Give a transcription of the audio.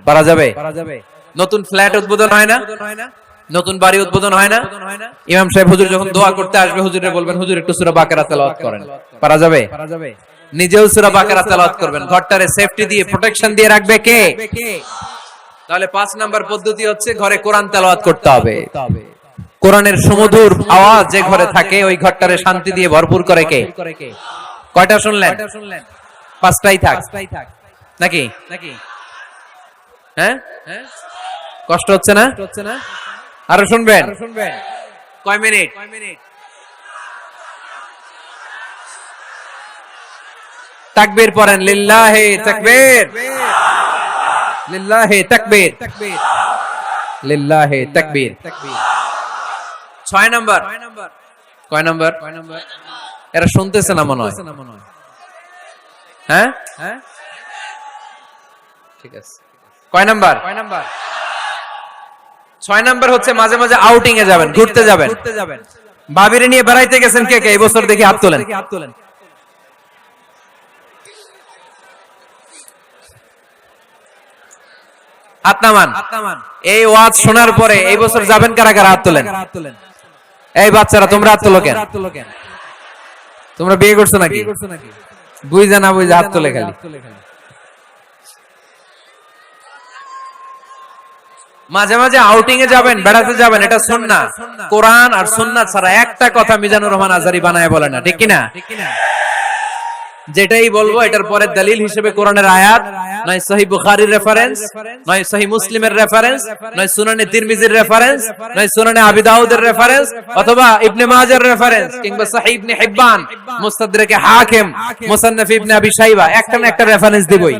পারা যাবে? নতুন ফ্ল্যাট উদ্বোধন হয় না, নতুন বাড়ি উদ্বোধন হয় না, ইমাম সাহেব হুজুর যখন দোয়া করতে আসবে হুজুরে বলবেন হুজুর একটু সূরা বাকারা তেলাওয়াত করেন। পারা যাবে? নিজেও সূরা বাকারা তেলাওয়াত করবেন। ঘরটারে সেফটি দিয়ে প্রোটেকশন দিয়ে রাখবে কে? তাহলে 5 নাম্বার পদ্ধতি হচ্ছে ঘরে কোরআন তেলাওয়াত করতে হবে। কোরআনের সুমধুর আওয়াজ যে ঘরে থাকে ওই ঘরটারে শান্তি দিয়ে ভরপুর করে কে? কয়টা শুনলেন? 5টাই থাক নাকি? হ্যাঁ, কষ্ট হচ্ছে না? আরো শুনবেন? কয় মিনিট? তাকবীর পড়েন, লিল্লাহি তাকবীর, লিল্লাহি তাকবীর, লিল্লাহি তাকবীর। 6 নাম্বার। কয় নাম্বার? এরা শুনতেছে না মনে হয়। হ্যাঁ, ঠিক আছে। কয় নাম্বার? 6 নাম্বার হচ্ছে মাঝে মাঝে আউটিং এ যাবেন, ঘুরতে যাবেন। ভাবিরে নিয়ে বেড়াইতে গেছেন কে কে এই বছর? দেখি হাত তোলেন। হাত নামান। এই ওয়াজ শোনার পরে এই বছর যাবেন কারা কারা? হাত তোলেন। এই বাচ্চারা তোমরা হাত তোলো কেন? তোমরা বিয়ে করছো নাকি? বুঝা না বুঝা হাত তোলে খালি। মাঝে মাঝে আউটিং এ যাবেন, বেড়াতে যাবেন, এটা সুন্নাহ। কোরআন আর সুন্নাহ ছাড়া একটা কথা মিজানুর রহমান আজহারী বানায় বলে না, ঠিক কিনা? যেটাই বলবো এটার পরে দলিল হিসেবে কোরআনের আয়াত, নয় সহিহ বুখারীর রেফারেন্স, নয় সহিহ মুসলিমের রেফারেন্স, নয় সুনানে তিরমিজির রেফারেন্স, নয় সুনানে আবি দাউদের রেফারেন্স, অথবা ইবনে মাজার রেফারেন্স, কিংবা সহিহ ইবনে হিব্বান, মুস্তাদরাকে হাকিম, মুসান্নাফ ইবনে আবি শাইবা, একটা না একটা রেফারেন্স দিবই।